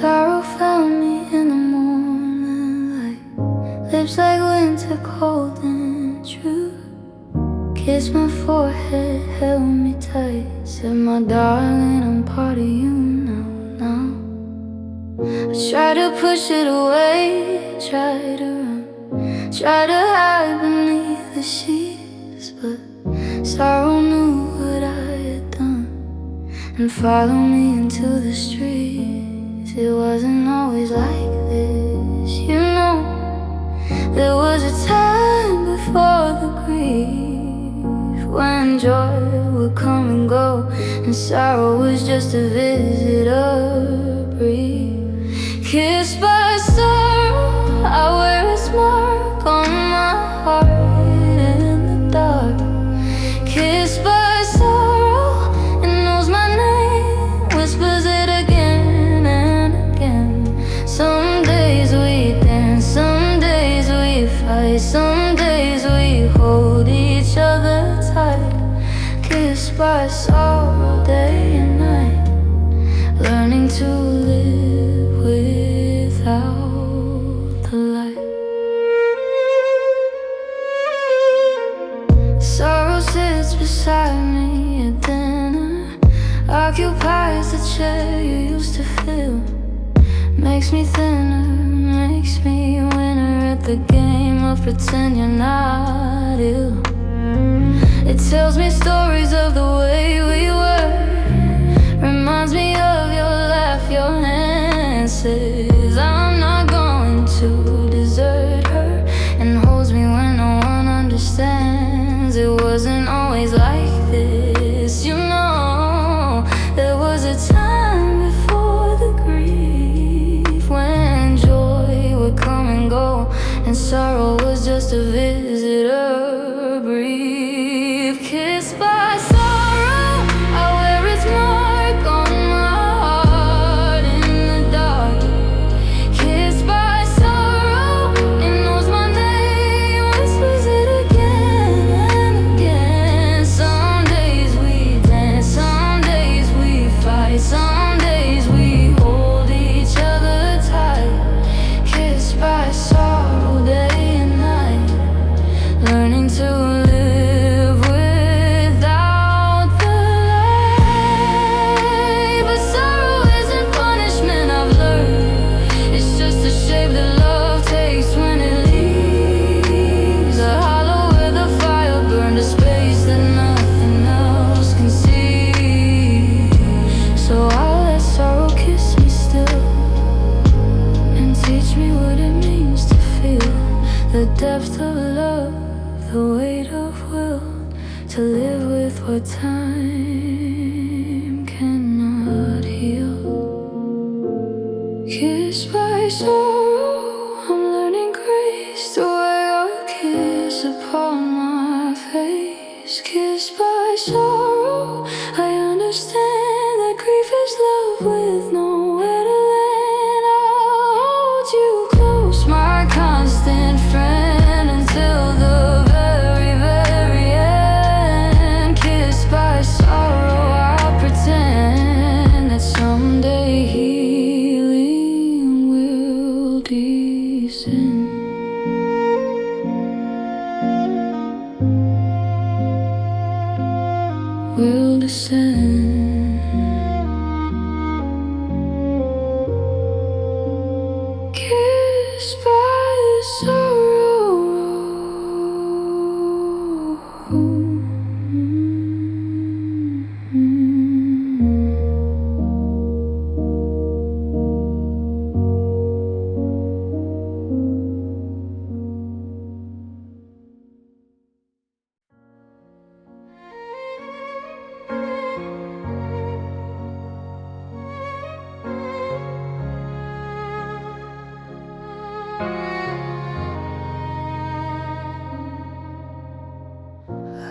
Sorrow found me in the morning light, lips like winter cold and true. Kissed my forehead, held me tight, said my darling, I'm part of you now. I tried to push it away, tried to run, tried to hide beneath the sheets, but sorrow knew what I had done and followed me into the streets. It wasn't always like this, you know. There was a time before the grief, when joy would come and go and sorrow was just a visitor brief. Kissed by sorrow, I wear its mark on my heart in the dark. Kissed by sorrow, it knows my name, whispers it again and again. Some days we dance, some days we fight, some days we hold each other tight. Kissed by sorrow day and night, learning to live without the light. Sorrow sits beside me at dinner, occupies the chair you used to fill. Makes me thinner, makes me a winner at the game of pretend you're not ill. It tells me stories of the way we were, reminds me of your laugh, your hand says I'm not going to desert her, and holds me when no one understands. It wasn't always like this, you know. There was a time before the grief, when joy would come and go and sorrow was just a visitor brief. Kissed by sorrow, I wear its mark on my heart in the dark. Kissed by sorrow, it knows my name, whispers it again and again. Some days we dance, some days we fight, some days we hold each other tight. Kissed by sorrow day and night, learning to live without the light. But sorrow isn't punishment, I've learned. It's just the shape that love takes when it leaves. A hollow where the fire burned, a space that nothing else can see. So I'll let sorrow kiss me still and teach me what it means to feel the depth of love, the weight of will, to live with what time cannot heal. Kissed by sorrow, I'm learning grace, to wear your kiss upon my face. Kissed by sorrow, I understand that grief is love with nowhere to land. I'll hold you close, my constant friend, until the very, very end. Kissed by sorrow, I'll pretend that someday healing will descend. Will descend. Kissed by sorrow.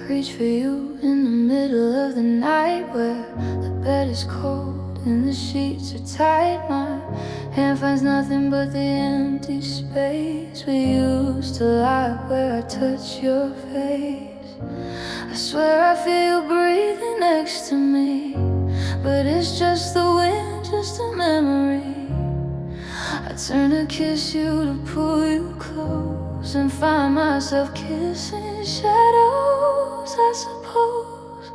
Reach for you in the middle of the night, where the bed is cold and the sheets are tight. My hand finds nothing but the empty space we used to lie, where I touch your face. I swear I feel you breathing next to me, but it's just the wind, just a memory. turn to kiss you to pull you close, and find myself kissing shadows, I suppose.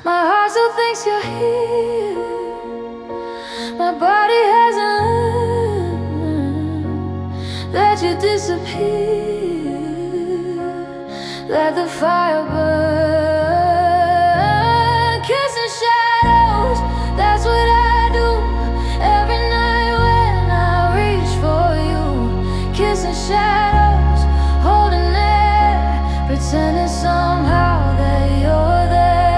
My heart still thinks you're here. My body hasn't learned that you disappear. Let the fire burn. Kissing shadows, that's what I do every night when I reach for you. Kissing shadows, holding air, pretending somehow that you're there.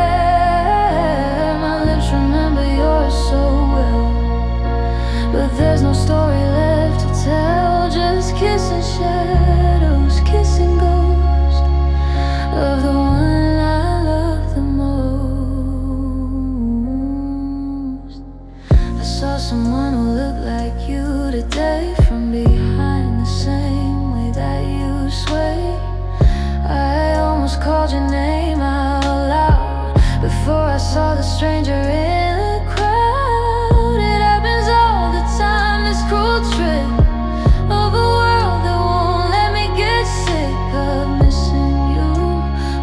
My lips remember yours so well, but there's no story left to tell. Just kissing shadows, kissing ghosts of the one I love the most. I saw someone who looked like you today, from behind the same way that you sway. I almost called your name out loud before I saw the stranger in the crowd. It happens all the time, this cruel trick of a world that won't let me get sick of missing you,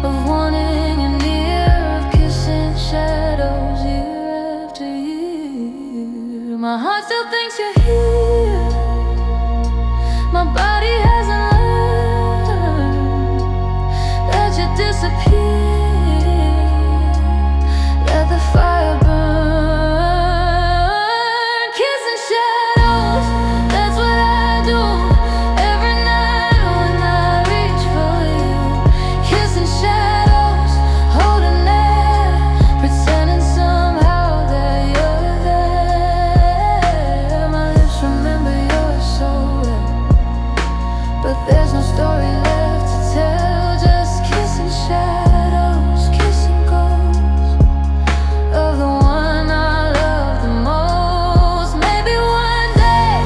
of wanting you near, of kissing shadows year after year. My heart still thinks you're here. My body hasn't learned that you disappear. Let the fire burn. Kissing shadows, that's what I do every night when I reach for you. Kissing shadows, holding air, pretending somehow that you're there. My lips remember yours so well, but there's no story left to tell. Just kissing shadows, kissing ghosts of the one I love the most. Maybe one day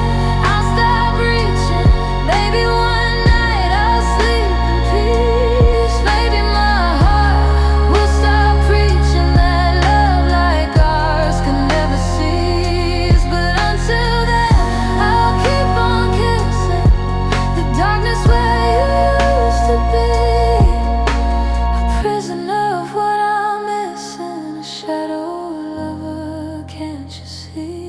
I'll stop reaching. Maybe one night I'll sleep in peace. Maybe my heart will stop preaching that love like ours can never cease. But until then, I'll keep on kissing the darkness where you used to be. A prisoner of what I'm missing, a shadow lover, can't you see?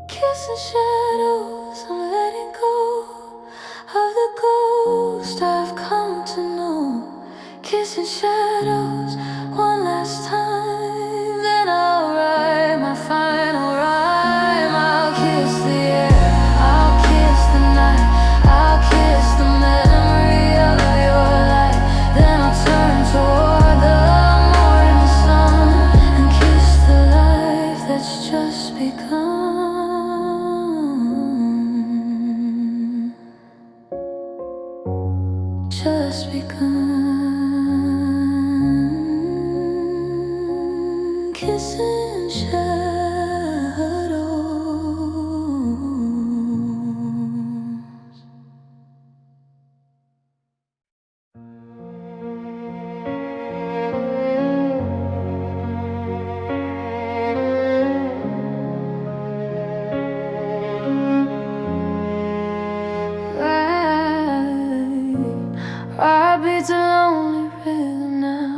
Kissing shadows, I'm letting go of the ghost I've come to know. Kissing shadows one last time, then I'll write my final rhyme. I'll kiss the air, I'll kiss the night, I'll kiss the memory of your light. Then I'll turn toward the morning sun and kiss the life that's just begun. Just begun. Kissing shadows. Heart beats a lonely rhythm now.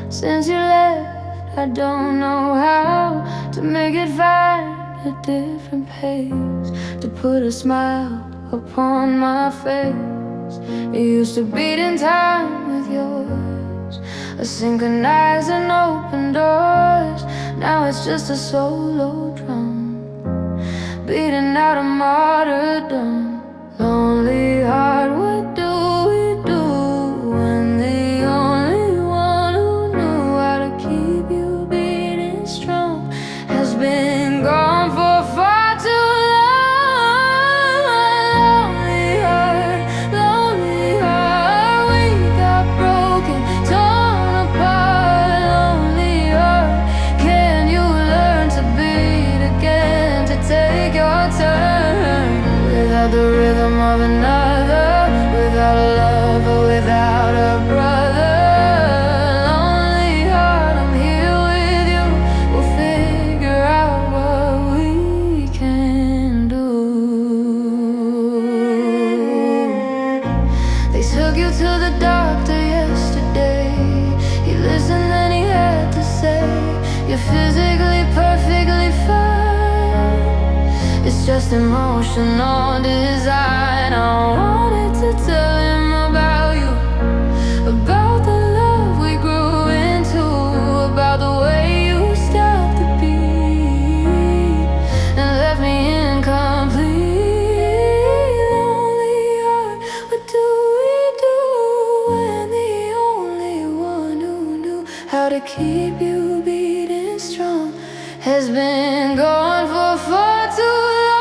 Since you left, I don't know how to make it find a different pace, to put a smile upon my face. It used to beat in time with yours, a synchronized and open doors. Now it's just a solo drum, beating out a martyrdom. Lonely heart, what do we do when the only one who knew how to keep you beating strong has been gone for far too long? Lonely heart, we got broken, torn apart. Lonely heart, can you learn to beat again, to take your turn without the rhythm of another, without a lover, without a brother? Lonely heart, I'm here with you. We'll figure out what we can just emotional design. I wanted to tell him about you, about the love we grew into, about the way you stopped the beat and left me incomplete. Lonely heart, what do we do when the only one who knew how to keep you beating strong has been gone for far too long?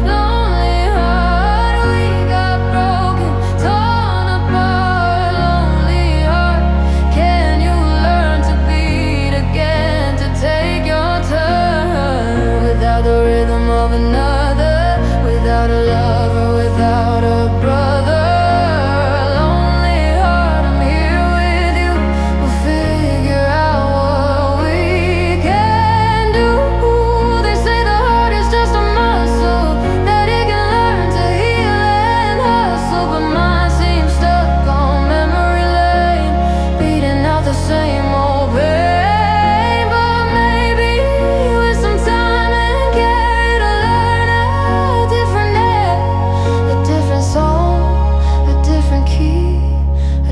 Lonely heart, we got broken, torn apart. Lonely heart, can you learn to beat again, to take your turn without the rhythm of another, without a lover, without a brother?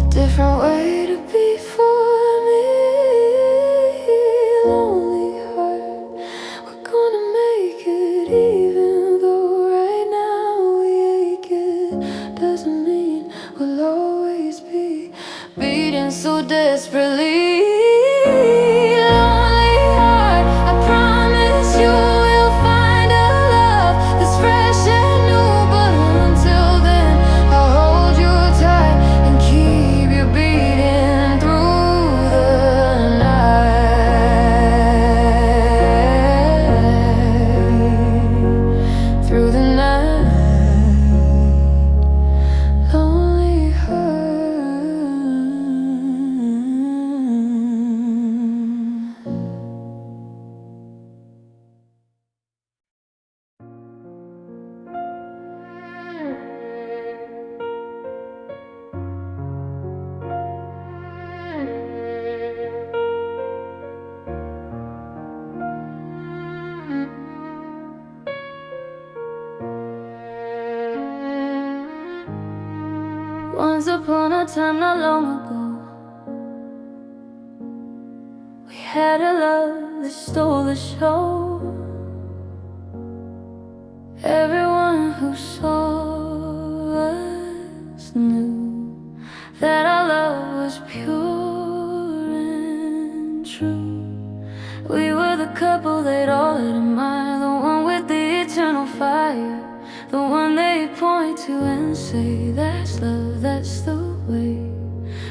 Different way to be for me. Lonely heart, we're gonna make it, even though right now we ache. It doesn't mean we'll always be beating so desperately. Lonely heart, I promise you we'll find a love that's fresh and new, but until then I'll hold you tight and keep beating through the night, through the night. Lonely heart. Once upon a time, not long ago, we had a love that stole the show. Everyone who saw us knew that our love was pure and true. We were the couple they'd all admire, the one with the eternal fire, the one they point to and say, that's love, that's the way.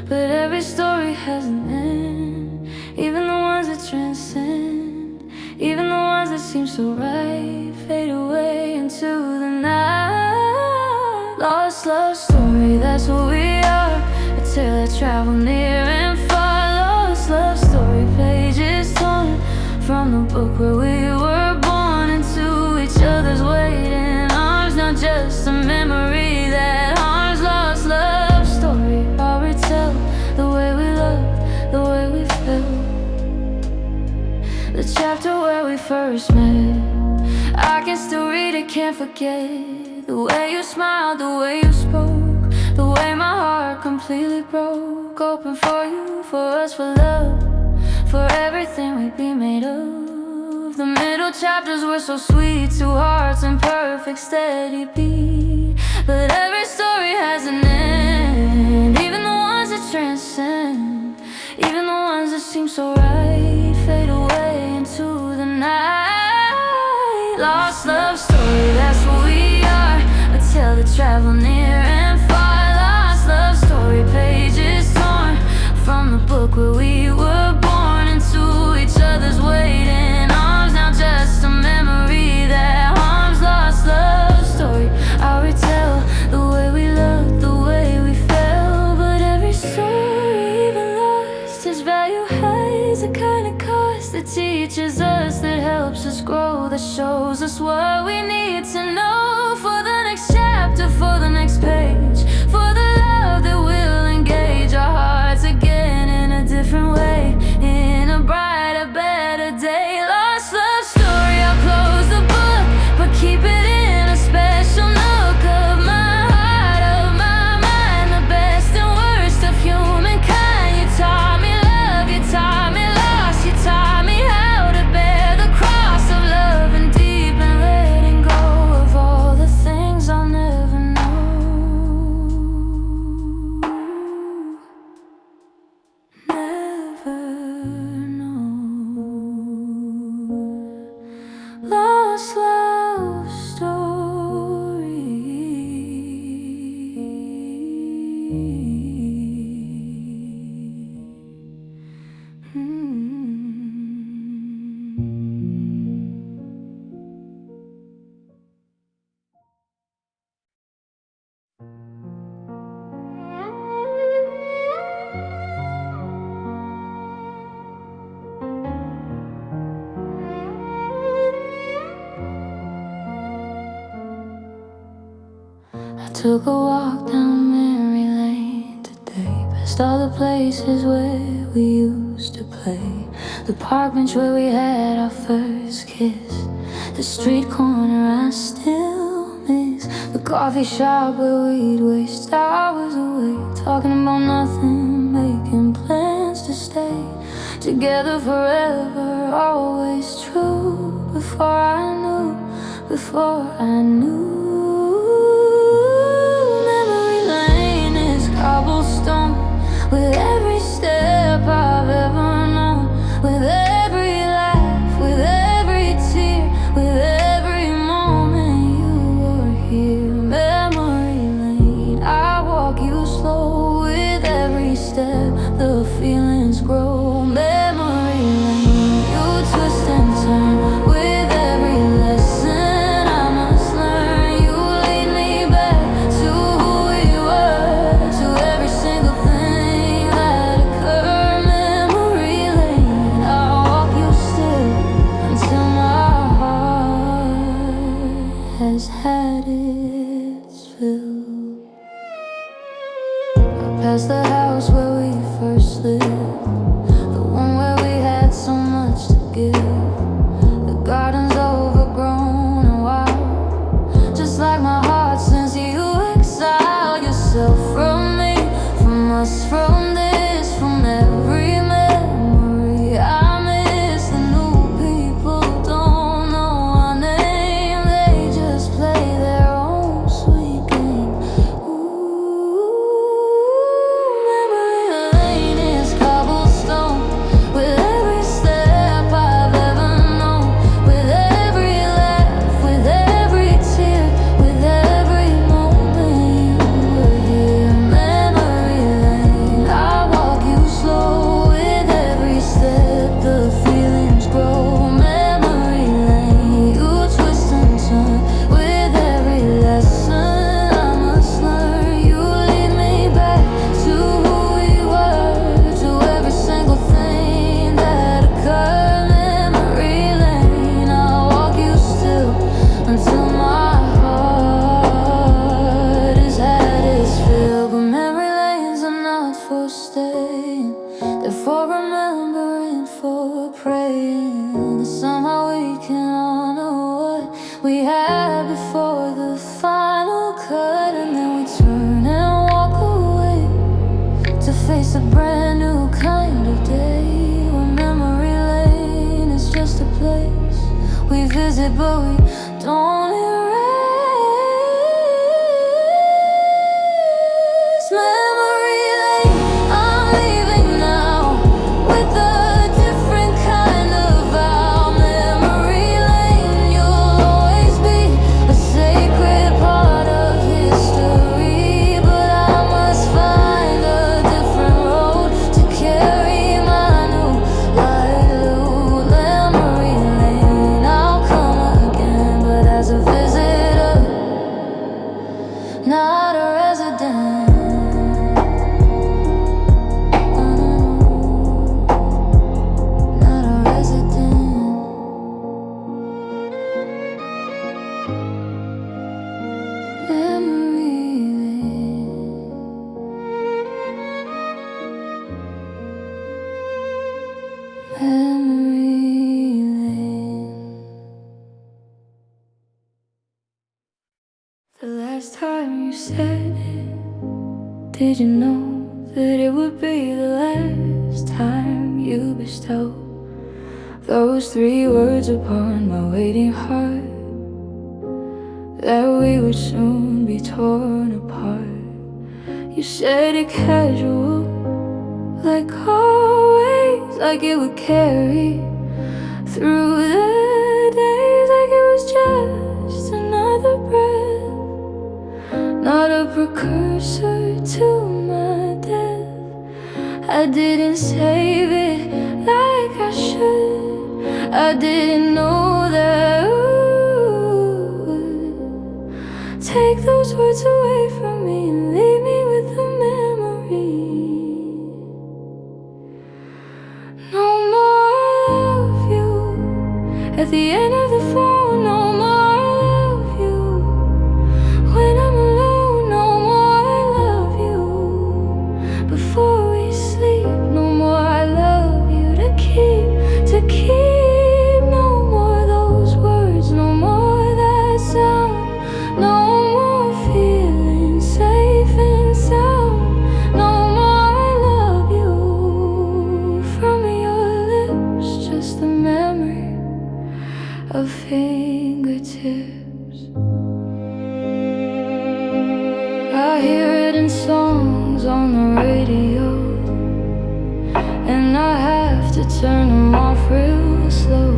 But every story has an end, even the ones that transcend, even the ones that seem so right fade away into the night. Lost love story, that's what we are, a tale that travel near and far. Lost love story, pages torn from the book where we were born, into each other's waiting arms, not just a memory that harms. Lost love story, I'll retell the way we loved, the way we felt, the chapter where we first met. I can still read it, can't forget the way you smiled, the way you spoke, the way my heart completely broke open for you, for us, for love, for everything we'd be made of. The middle chapters were so sweet, two hearts in perfect steady beat. But every story has an end, even the ones that transcend, even the ones that seem so right fade away into the night. Lost love story, that's what we are, a tale that travel near and far. Lost love story, pages torn from the book where we were born, into each other's waiting arms, now just a memory that harms. Lost love story, I'll retell the way we loved, the way we felt. But every story, even lost, its value has a kind of cost that teaches us, that helps us grow, that shows us what we need to know for the next chapter, for the next page, for the love that will engage our hearts again in a different way, in a brighter, better day. Lost love story. Took a walk down memory lane today, past all the places where we used to play. The park bench where we had our first kiss, the street corner I still miss, the coffee shop where we'd waste hours away, talking about nothing, making plans to stay together forever, always true. Before I knew memory lane is cobblestone, with every step I've ever known, with every laugh, with every tear, with every moment you were here. Memory lane, I walk you slow, with every step the feelings grow. Memory lane, you twist and turn with every lesson I must learn. You lead me back to who we were, to every single thing that occurred. Memory lane, I'll walk you still until my heart has had its fill. Past the house where we first lived, the one where we had so much to give. The garden's overgrown and wild, just like my heart since you exiled yourself from me, from us, from this, from every memory I miss. The new people don't know our name, they just play their own sweet game. Memory lane is cobblestone, with every step I've ever known, with every laugh, with every tear, with every moment you were here. Memory lane, I walk you slow, with every step the feelings grow. Memory lane, you twist and turn with every lesson I must learn. You lead me back to who we were, to every single thing that occurred. Memory lane, I'll walk you still until my heart has had its fill. But memory lanes are not for staying, they're for remembering, for praying that somehow we can honor what we had before the final cut. And then we turn and walk away to face a brand new kind of day, where memory lane is just a place we visit but we don't erase. Memory lane, I'm leaving now with a different kind of vow. Memory lane, you'll always be a sacred part of history, but I must find a different road to carry my new light. Memory lane, I'll come again, but as a visitor, not a resident. Not a resident. Memory lane. Memory lane. The last time you said it, did you know that it would be the last time you bestowed those 3 words upon my waiting heart? That we would soon be torn apart. You said it casual, like always, like it would carry through the days, like it was just another breath, not a precursor to my death. I didn't save it like I should, I didn't know that you would take those words away from me and leave me with the memory. No more of you at the end of the phone, no more of you when I'm alone. of fingertips. I hear it in songs on the radio, and I have to turn them off real slow,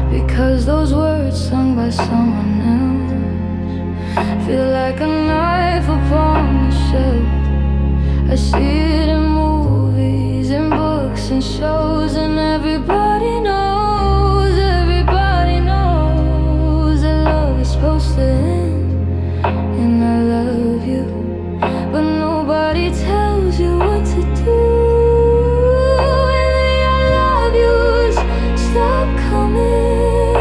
because those words sung by someone else feel like a knife upon the shelf. I see it in movies and books and shows, and everybody knows that love is supposed to end, and I love you, but nobody tells you what to do. And the I love yous stop coming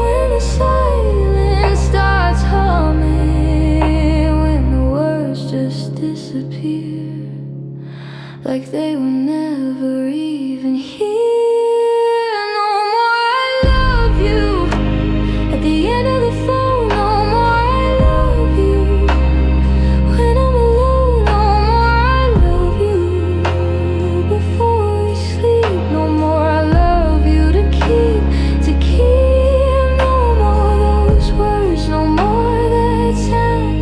when the silence starts humming, when the words just disappear, like they were never even here. No more I love you at the end of the phone. No more I love you when I'm alone. No more I love you before we sleep. No more I love you to keep. No more those words, no more that sound,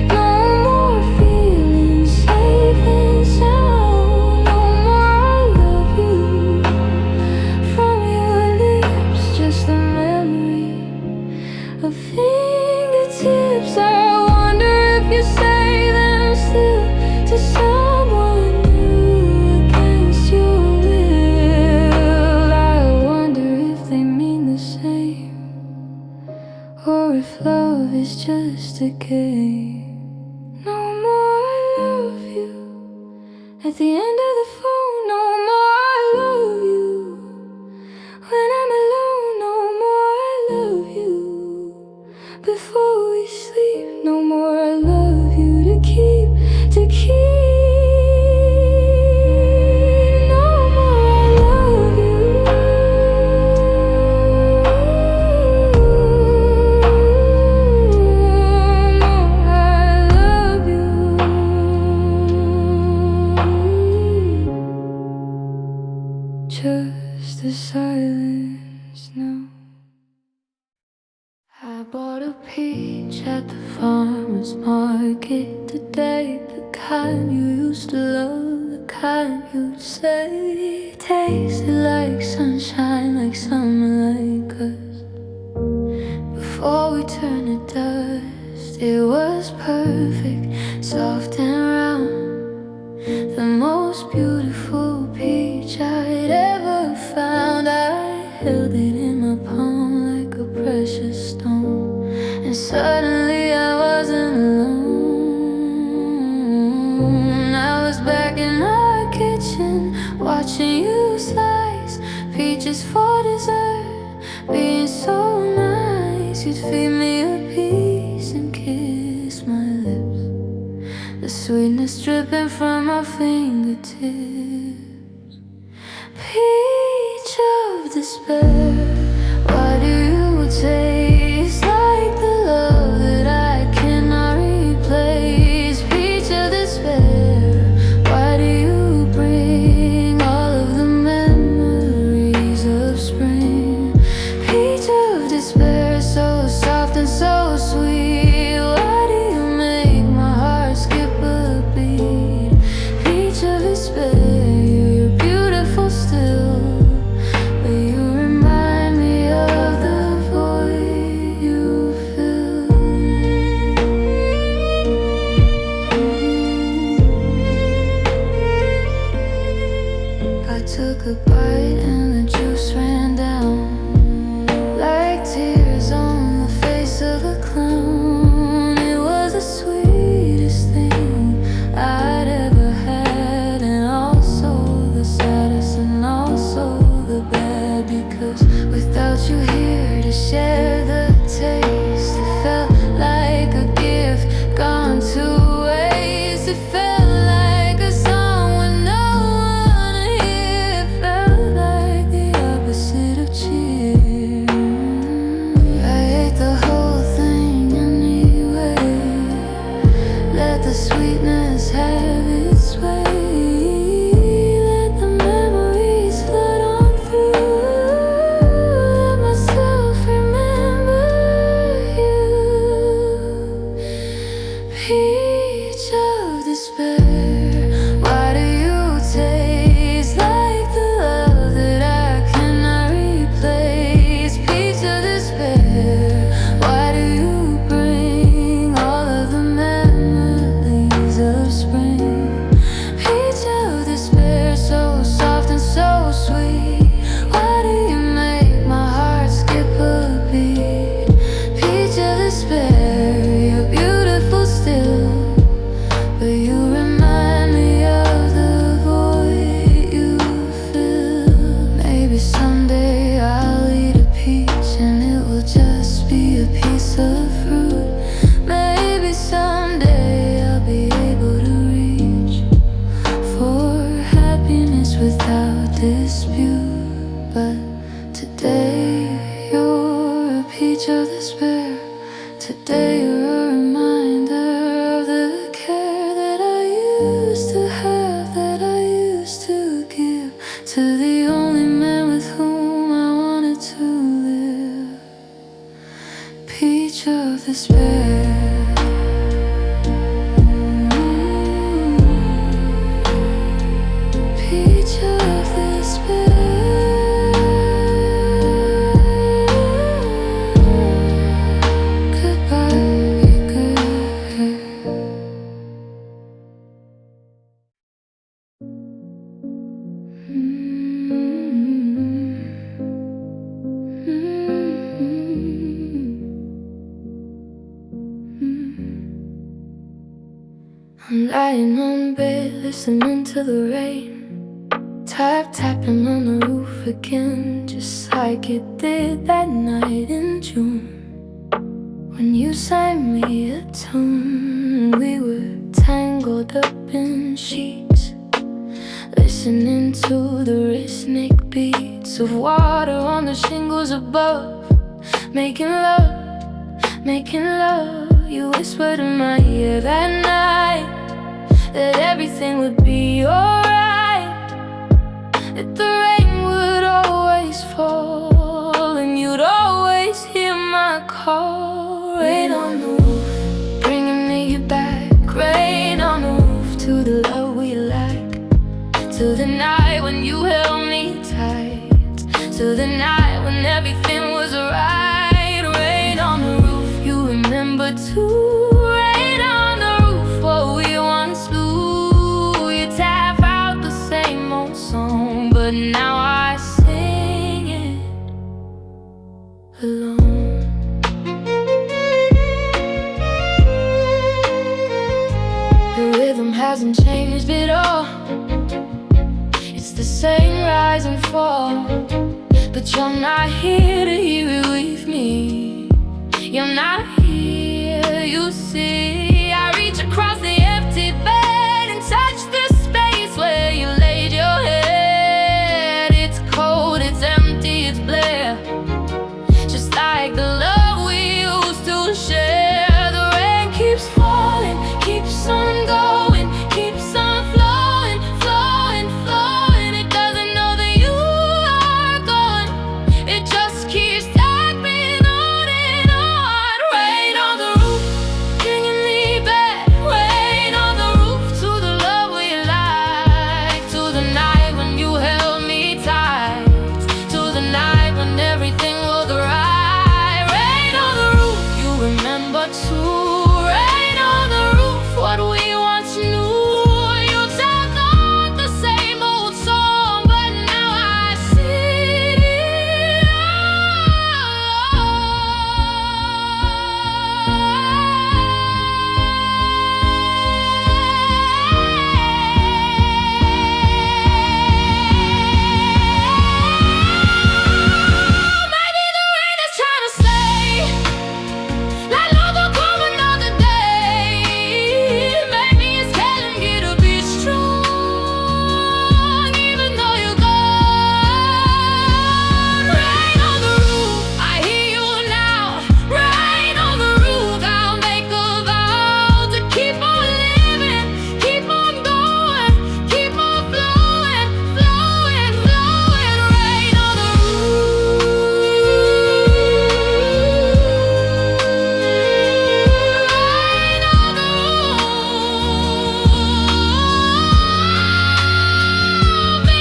no more feeling safe and sound. No more I love you from your lips, just a memory of fingertips. I wonder if you say them still to someone new against your will. I wonder if they mean the same, or if love is just a game. No more I love you at the end of the phone. No more I love you when I'm alone. No more I love you before we sleep. No more I love you to keep. No more I love you. No more I love you. Just the silence now. I bought a peach at the farmer's market today, the kind you used to love, the kind you'd say tasted like sunshine, like summer, like us. Before we turned to dust, it was perfect, soft and round, the most beautiful peach I'd ever found. I held it in my palm like a precious stone, and suddenly I wasn't alone. I was back in our kitchen, watching you slice peaches for dessert, being so nice. You'd feed me a piece and kiss my lips, the sweetness dripping from my fingertips. Peach of despair, why do you taste like the love that I cannot replace? Peach of despair, why do you bring all of the memories of spring? Peach of despair, so soft and so sweet, why do you make my heart skip a beat? Peach of despair, you're beautiful still, but you remind Today you're a peach of despair. Today you're a reminder of the care that I used to have, that I used to give to the only man with whom I wanted to live. Peach of despair. Peach of despair. I'm lying on bed, listening to the rain, tapping on the roof again, just like it did that night in June. When you sang me a tune, we were tangled up in sheets, listening to the rhythmic beats of water on the shingles above. Making love, you whispered in my ear that night, that everything would be alright, that the rain would always fall, and you'd always hear my call. Rain on the roof, bringing me back. Rain on the roof to the love we like, to the night when you held me tight, to the night when everything was right. Rain on the roof, you remember too. Rain on the roof, what we once knew. You tap out the same old song, but now I sing it alone. The rhythm hasn't changed at all. It's the same rise and fall, but you're not here to hear it with me. You're not here, you see. I reach across the empty bed and touch the space where you laid your head. It's cold, it's empty, it's bare, just like the love we used to share. The rain keeps falling, keeps on going, keeps on flowing, flowing, flowing. It doesn't know that you are gone, it just keeps tapping on and on. Rain on the roof, bringing me back. Rain on the roof to the love we like, to the night when you held me tight, to the night when everything was right. Rain on the roof, you remember too. Rain on the roof, what we once knew. You tapped on the same old song, but now I see it Maybe the rain is trying to say, la loco como another day. Maybe it's telling you to be strong, even though you're gone. Rain on the roof, I hear you now. Rain on the roof, I'll make a vow to keep on living, keep on going, keep on flowing, flowing, flowing. Rain on the roof. Rain on the roof. Be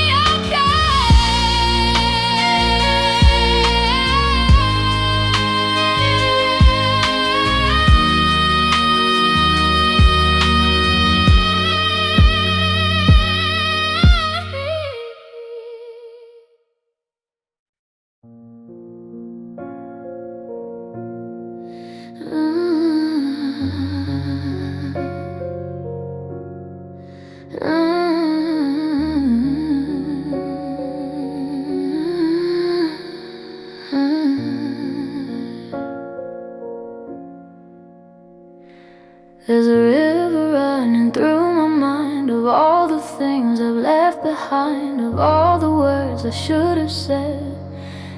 There's a river running through my mind of all the things I've left behind, of all the words I should have said,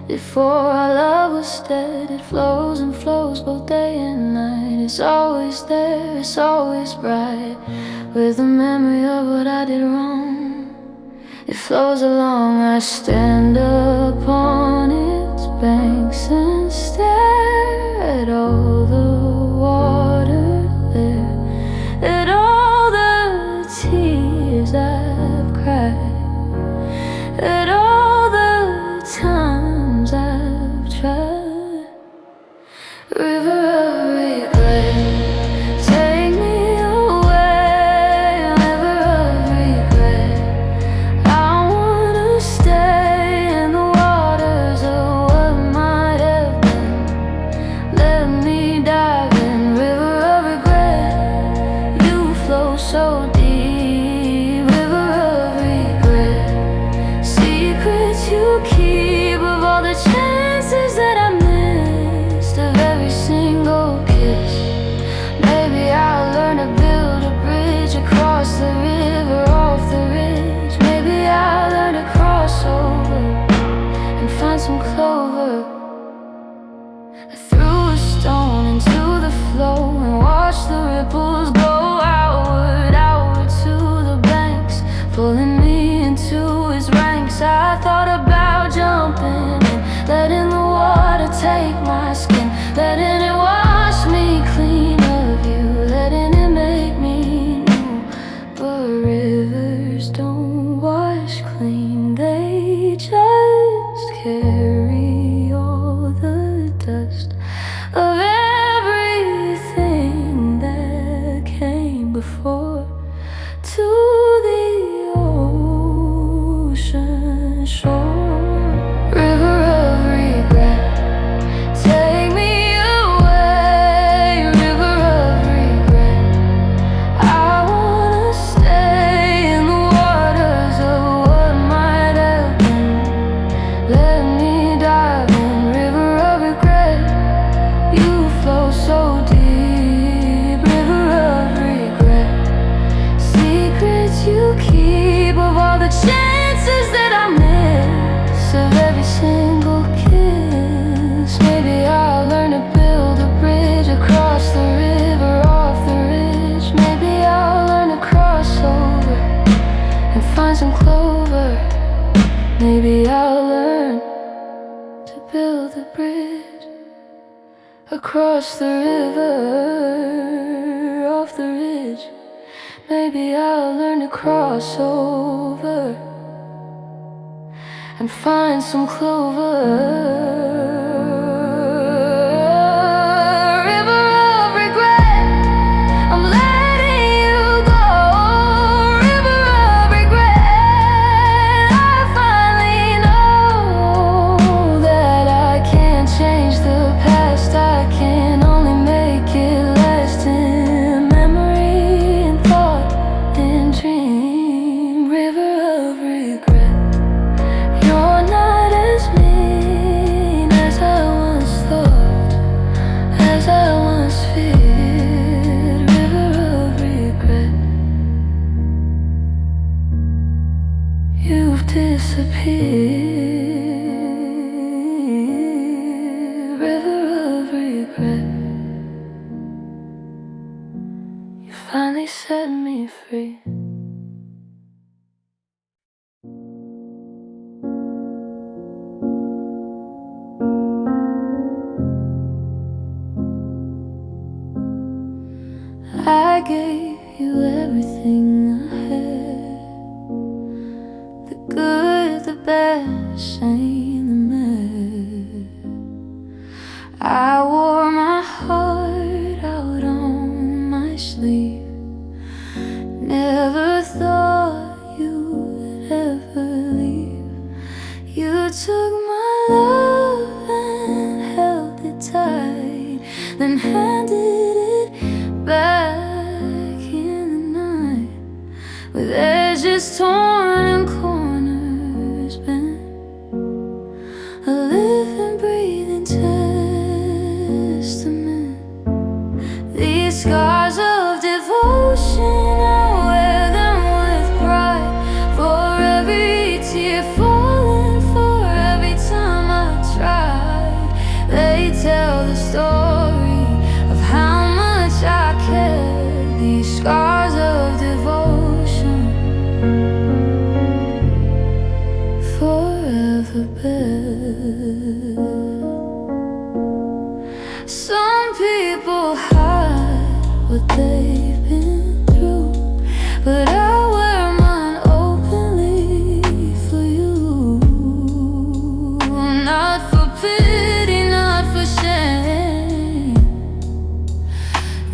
Before our love was dead, it flows and flows both day and night. It's always there, it's always bright, with the memory of what I did wrong. It flows along, I stand upon its banks and stare at all the water there, at all the tears I've cried, at all the times I've tried. River of regret, take me away. River of regret, I wanna stay in the waters of what might have been. Let me dive in. River of regret, you flow so deep. River of regret, secrets you keep of all the chances that I missed, of every single kiss. Maybe I'll learn to build a bridge across the river, off the ridge. Maybe I'll learn to cross over and find some clover. I threw a stone into the flow and watched the ripples go outward, outward to the banks, pulling me into its ranks. I thought about jumping in, letting the water take my skin, letting it wash me clean of you, letting it make me new. But rivers don't wash clean, they just carry all the dust of everything that came before to the ocean shore. River of regret, take me away. River of regret, I wanna stay in the waters of what might have been. Let me dive in. River of regret, you flow so deep. River of regret, secrets you keep of all the chances that I miss, of every single kiss. Maybe I'll learn to build a bridge across the river, off the ridge. Maybe I'll learn to cross over and find some clover. Maybe I'll learn to build a bridge across the river, off the ridge. Maybe I'll learn to cross over and find some clover. River of regret, I'm letting you go. River of regret, I finally know that I can't change the past. I can only make it last in memory and thought and dream. River of regret, you're not as mean as I once thought, as I once feared. River of regret, you've disappeared. River of regret, you finally set me free. I gave you everything I had, the good, the bad, shame, the mad. I wore my heart out on my sleeve. Never thought you would ever leave. You took my love and held it tight, then handed it back in the night, with edges torn and corners bent. A living, breathing testament. These scars of devotion, I wear them with pride. For every tear falling, for every time I Some people hide what they've been through, but I wear mine openly for you. Not for pity, not for shame,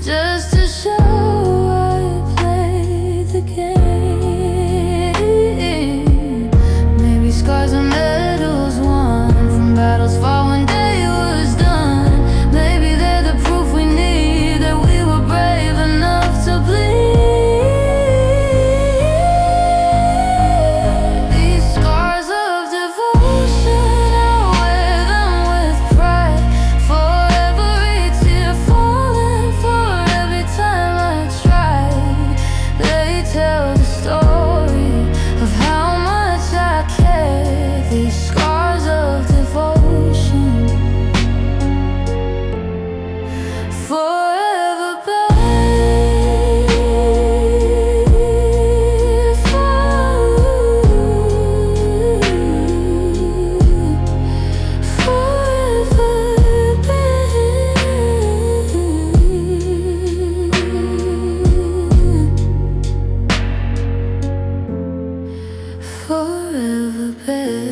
just to show I played the game. Maybe scars are medals won from battles fought when day was done. Maybe they're the proof we need that we were brave enough to bleed. These scars of devotion, I wear them with pride. For every tear falling, for every time I tried, they tell the story of how much I care. These scars of devotion, forever babe, forever babe, forever babe.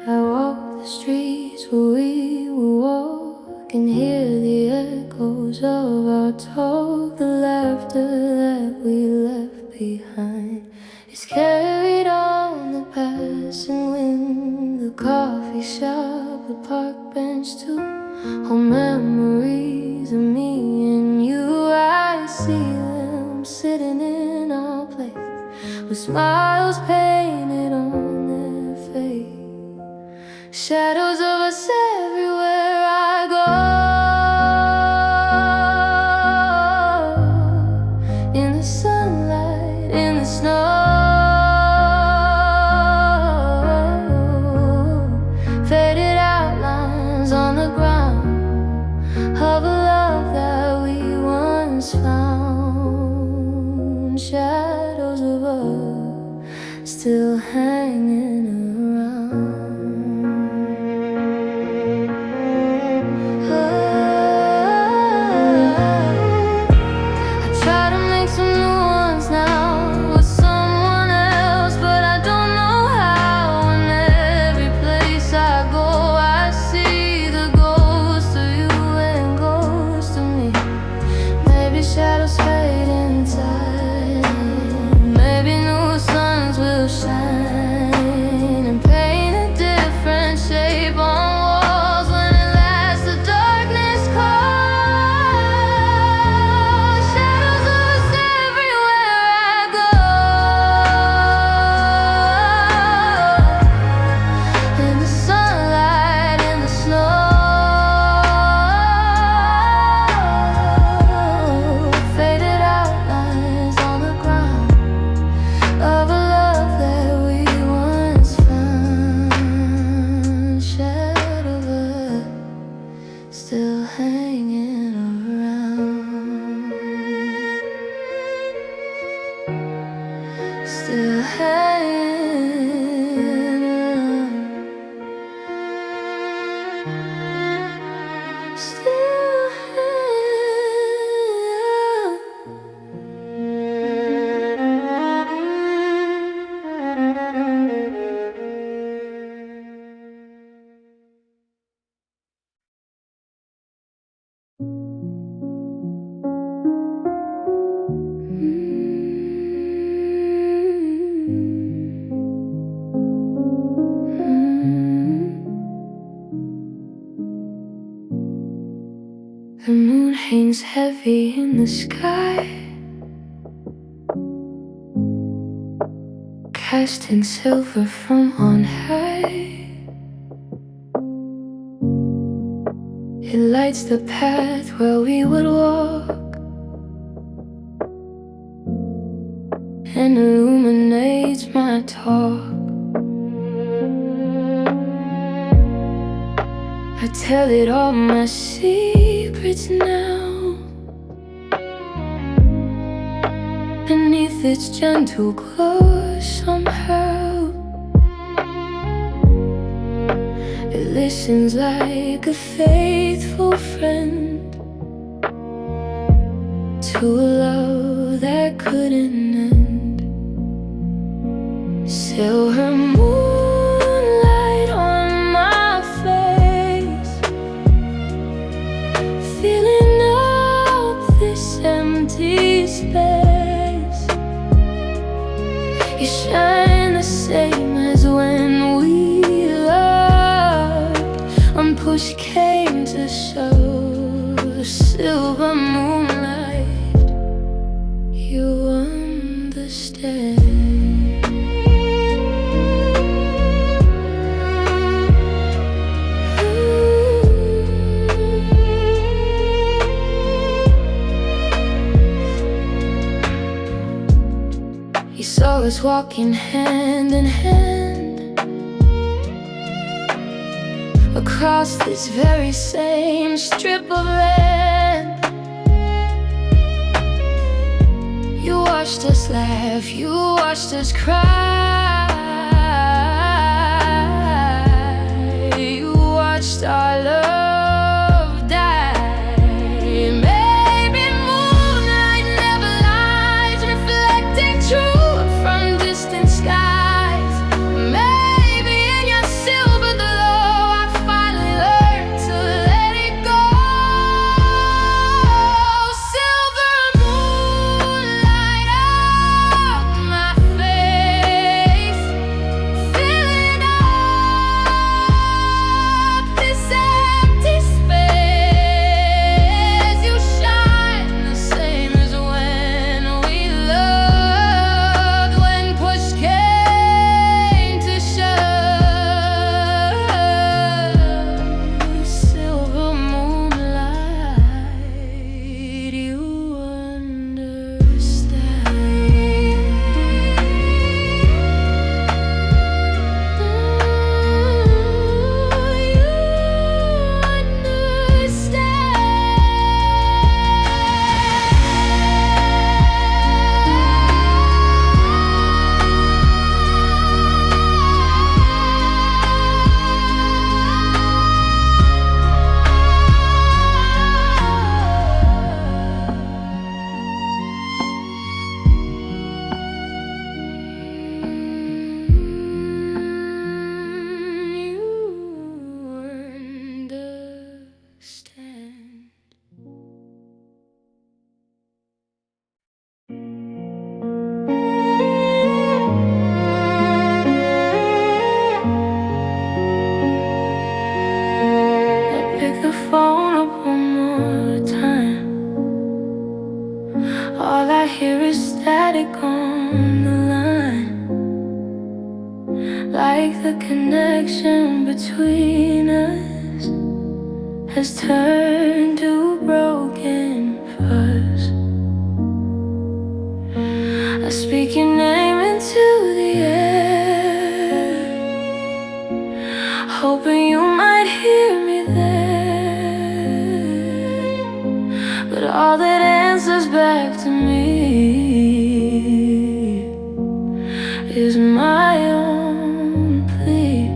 I walk the streets where we were walking, hear the echoes of our talk. The laughter that we left behind is carried on the passing wind. The coffee shop, the park bench too, all memories of me and you. I see them sitting in our place with smiles painted on their face. Shadows of us everywhere I go, in the sunlight, in the snow, faded outlines on the ground of a love that we once found. Shadows of us still hanging around. Shadows fade in time. Maybe new suns will shine and paint a different shape on walls when at last the darkness calls. Shadows of us everywhere I go, in the sunlight, in the snow, still hanging around, still hanging around, still The moon hangs heavy in the sky, casting silver from on high. It lights the path where we would walk, and illuminates my talk. I tell it all my secrets now, beneath its gentle glow somehow. It listens like a faithful friend to a love that couldn't end. Silver moonlight on my face, filling up this empty space. You shine the same as when we loved. Unpushed came to show. Silver moonlight, you understand. He saw us walking hand in hand across this very same strip of land. You watched us laugh, you watched us cry, you watched our love die. Maybe moonlight never lies, reflecting truth from distant skies. Maybe in your silver glow I finally learned to let it go. Silver moonlight on my face, filling up this empty space. You shine the same as when we loved, when push came to shove. Silver moonlight, you understand. Pick the phone up one more time. All I hear is static on the line, like the connection between us has turned to broken fuzz. I speak your name into the air, hoping you might hear me there. But all that answers back to me is my own plea.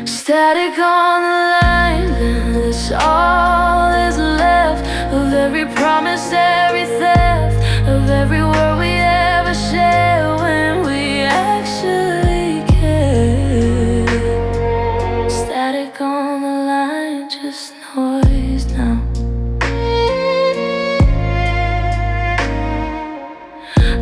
Static on the line, that's all that's left of every promise, every theft, of every word we ever share when we actually care. Static on the line, just noise now.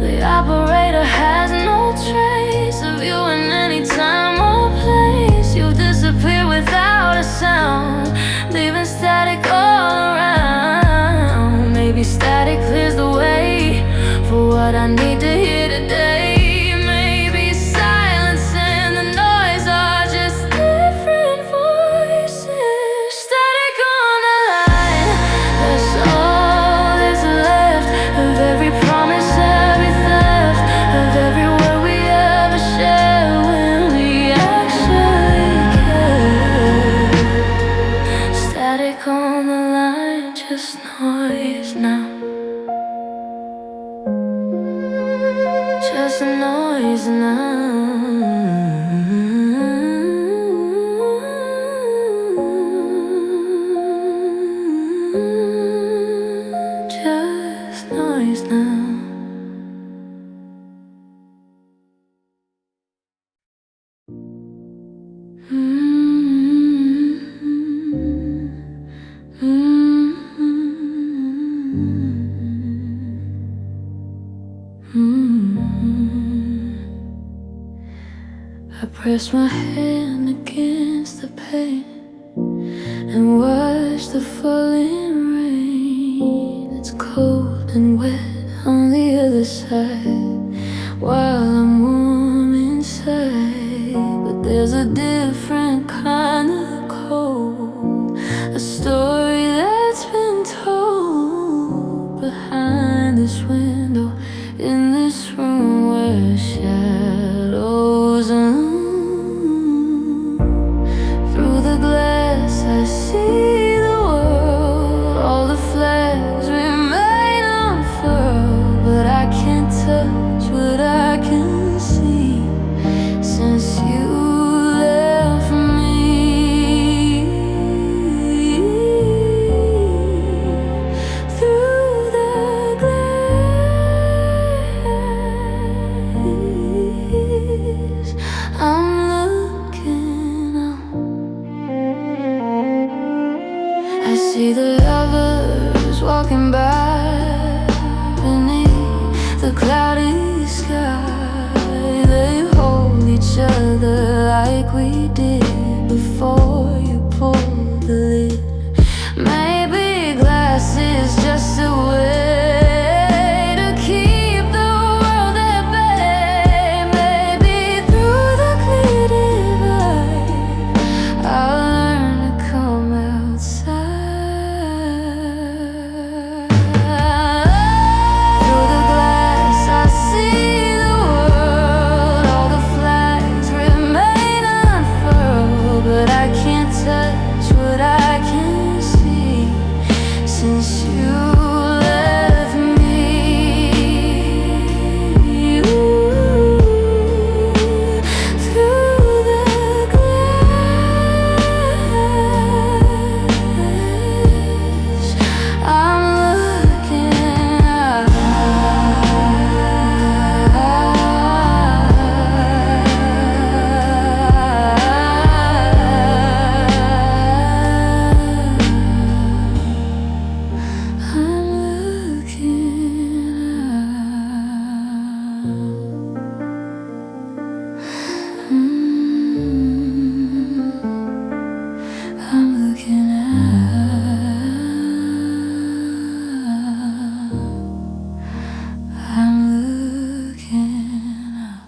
The operator has no trace of you in any time or place. You disappear without a sound, leaving static all around. Maybe static clears the way for noise now. Just noise now. I press my hand against the pane and watch the falling rain. It's cold and wet on the other side, while I'm warm inside. But there's a different kind of cold, a story that's been told behind this window, in this room where shadows loom. Through the glass I see the world, all the flags remain unfurled, but I can't touch what I can see since you left me. Through the glass I'm looking out. I see the lovers walking by beneath the cloudy sky. They hold each other like we did before you pulled the lid. Maybe glass is just a way to keep the world at bay. Maybe through the clear divide I'll learn to come outside. Through the glass I see the world, all the flags remain unfurled, but I can't touch what I can see since you left me. Through the glass I'm looking out. I'm looking out.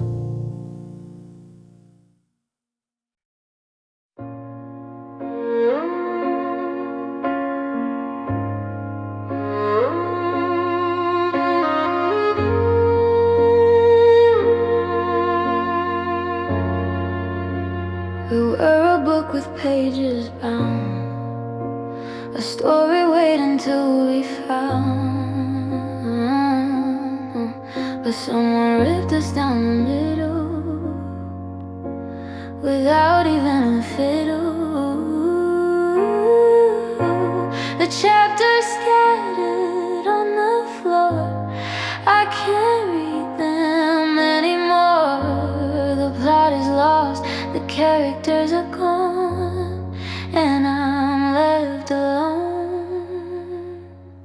We were a book with pages bound, a story waiting to be found. But someone ripped us down the middle without even a fiddle. The chapters scattered on the floor, I can't read them anymore. The plot is lost, the characters are gone, and I'm left alone.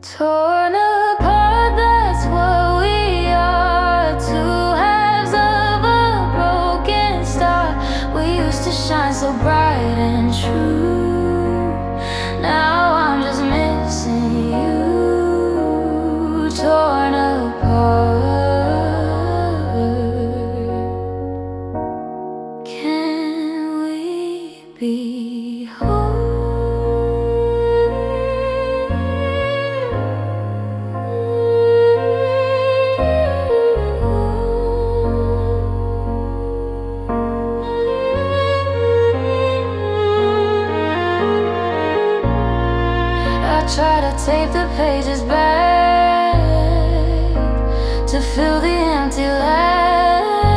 Torn apart, that's what we are. Two halves of a broken star. We used to shine so bright and true. Now I'm just missing you. Torn apart. Can we be whole? I try to tape the pages back to fill the empty land.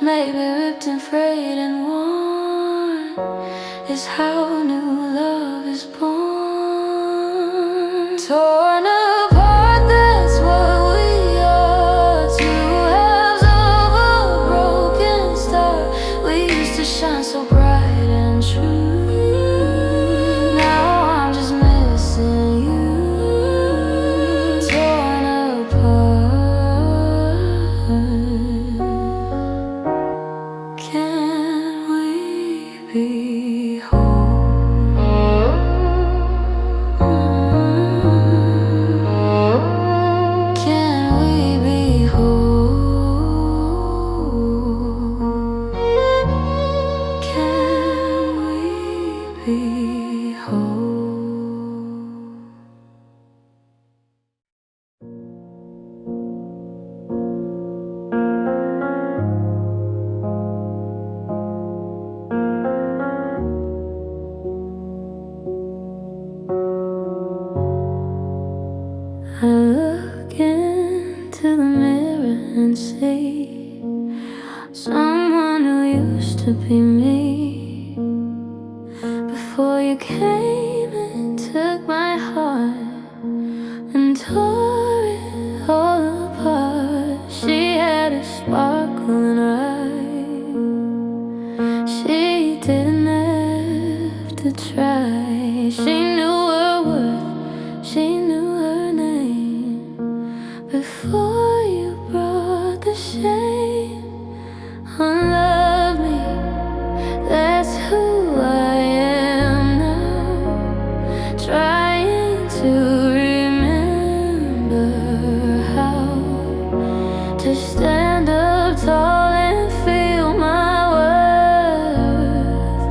maybe ripped and frayed and worn, is how new love is born. Torn apart, that's what we are. Two halves of a broken star. We used to shine so bright and true. Now I'm just missing you. Torn apart. Can we be whole? Can we be whole? Can we be whole? I look into the mirror and see someone who used to be me. Before you came and took my heart and tore it all apart. She had a sparkle in her eye. She didn't have to try. She knew her worth, she knew her name. Before you brought the shame, unlove me, that's who I am now. Trying to remember how to stand up tall and feel my worth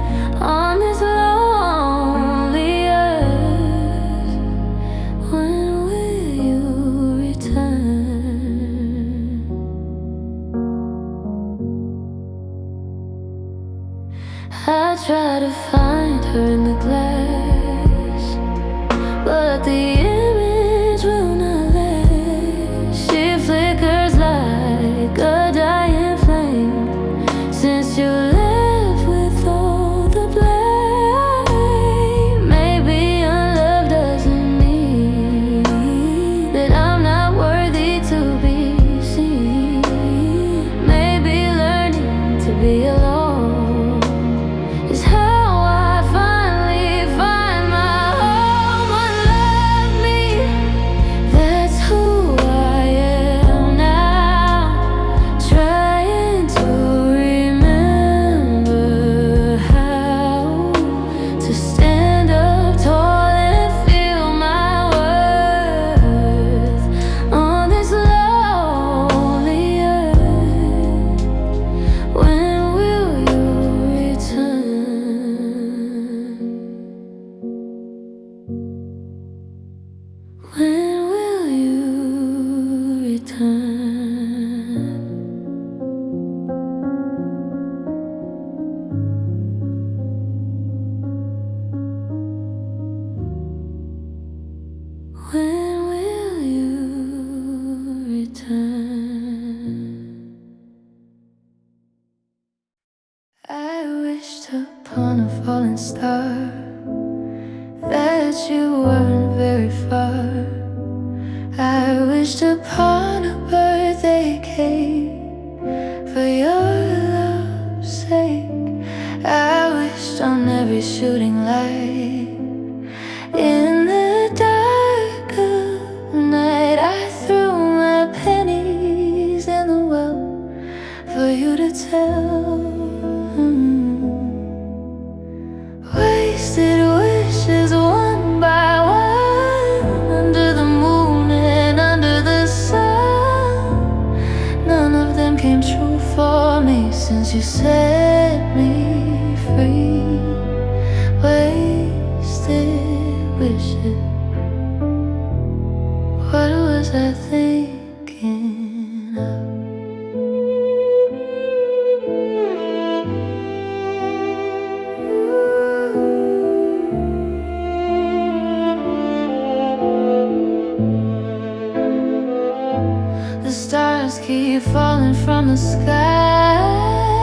on this lonely earth. When will you return? I try to find her in the glass, but the image will not last. She flickers like a dying flame since you left with all the blame. Maybe unloved doesn't mean that I'm not worthy to be seen. Maybe learning to be alone is how I finally find my home. Unlove me, that's who I am now. Trying to remember how to stand up tall and feel my worth on this lonely earth. When will you return? When will you return? When will you return? I wished upon a falling star that you weren't very far. I wished upon a birthday cake for your love's sake. I wished on every shooting light. In the dark of night, I threw my pennies in the well for you to tell. Wasted wishes one by one, under the moon and under the sun. None of them came true for me since you set me free. Wasted wishes. What was I thinking of? The stars keep falling from the sky.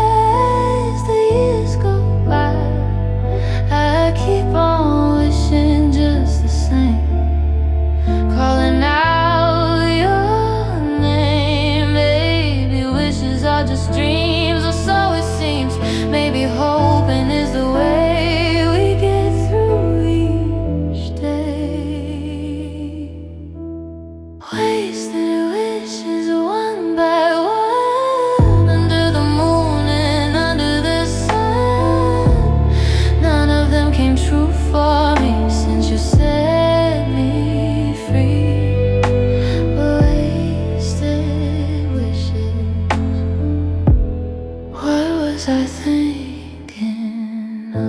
I thinking of?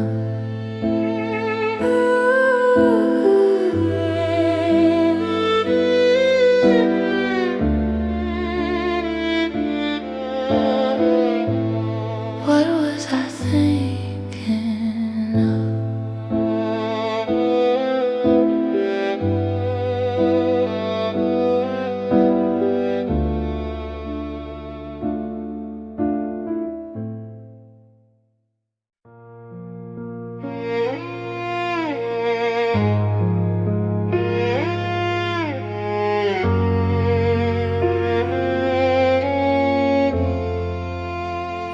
What was I thinking of?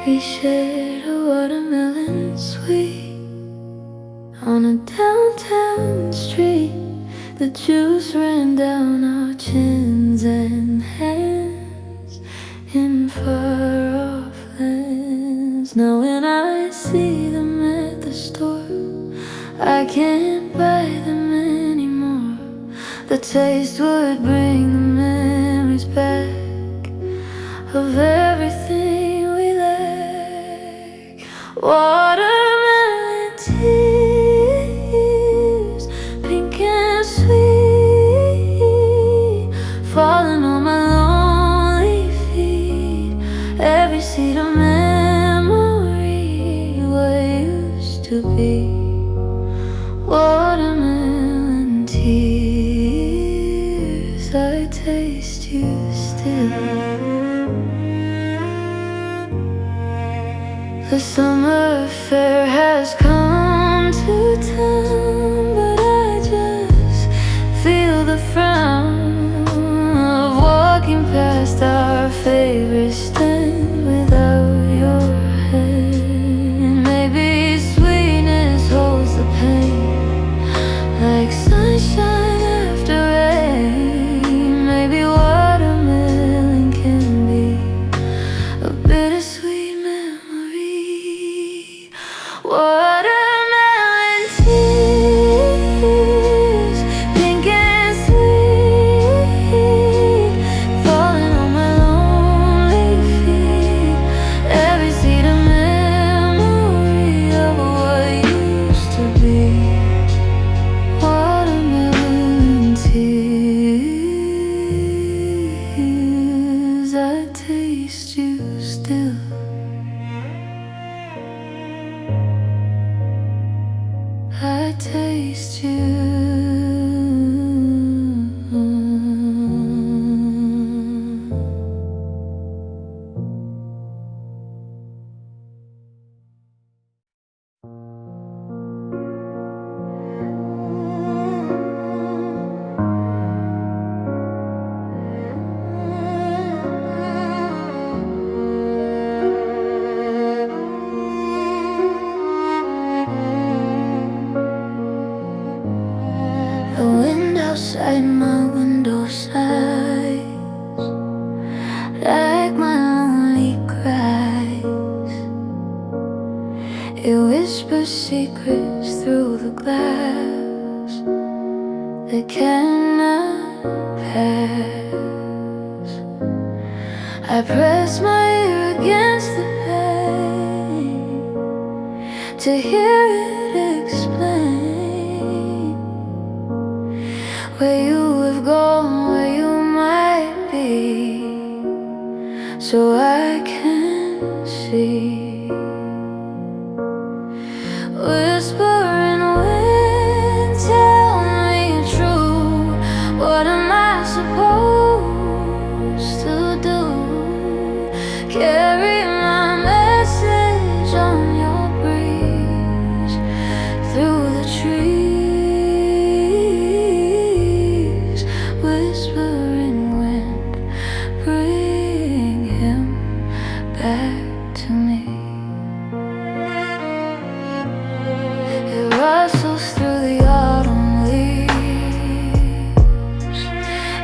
We shared a watermelon sweet on a downtown street. The juice ran down our chins and hands in far-off lands. Now when I see them at the store, I can't buy them anymore. The taste would bring the memories back of everything we lack. Watermelon tears, pink and sweet, falling on my lonely feet. Every seed of memory, what used to be. Watermelon tears, I taste you still. The summer fair has come to town, but I just feel the frown of walking past our favorite stand without your hand. Maybe sweetness holds the pain like sunshine after rain. Maybe watermelon can be a bittersweet memory. Watermelon tears, pink and sweet, falling on my lonely feet. Every seed of memory of what used to be. Watermelon tears, I taste you still. I taste you. The wind outside my window sighs like my lonely cries. It whispers secrets through the glass that cannot pass. I press my ear against the pane to hear it explain where you have gone, where you might be, so I can see. Whispering wind, tell me true. What am I supposed to do? Carry my message on your breeze through the trees. Whispering wind, bring him back to me. It rustles through the autumn leaves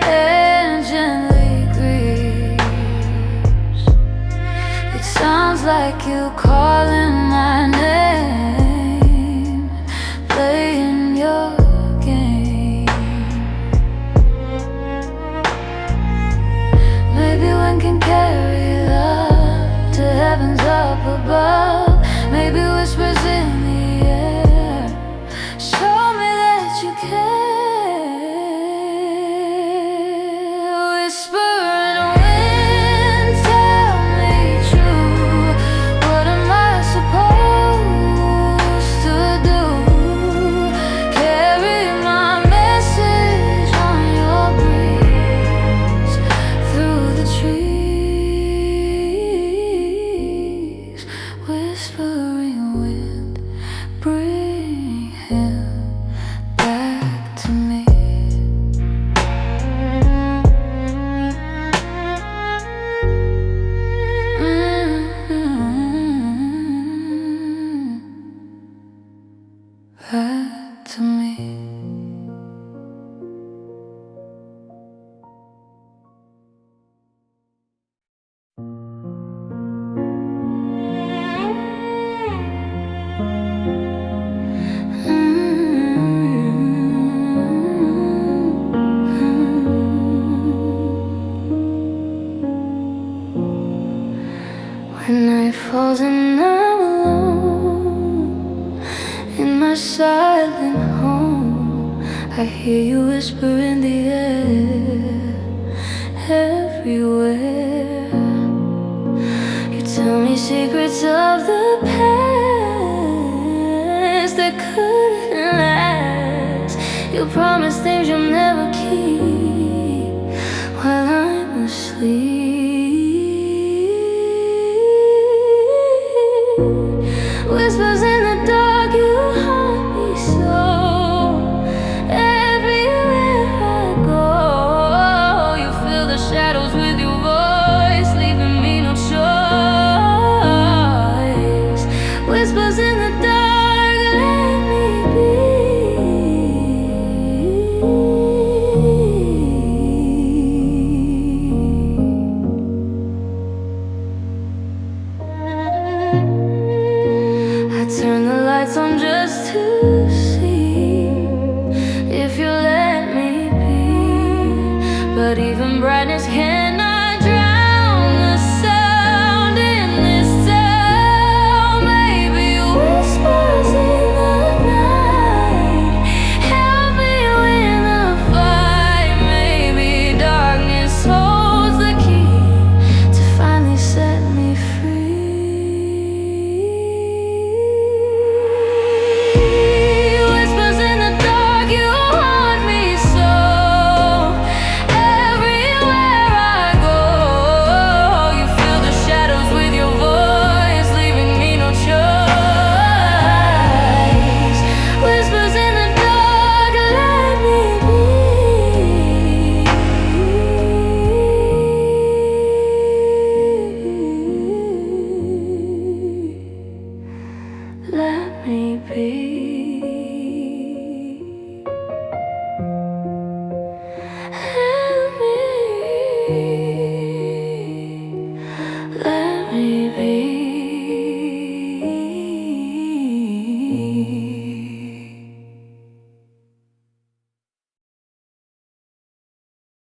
and gently grieves. It sounds like you calling my name, playing your game. Maybe one can carry love to heavens up above. When night falls and I'm alone in my silent home, I hear you whisper in the air everywhere. You tell me secrets of the past that couldn't last. You promise things you'll never keep while I'm asleep. Whispers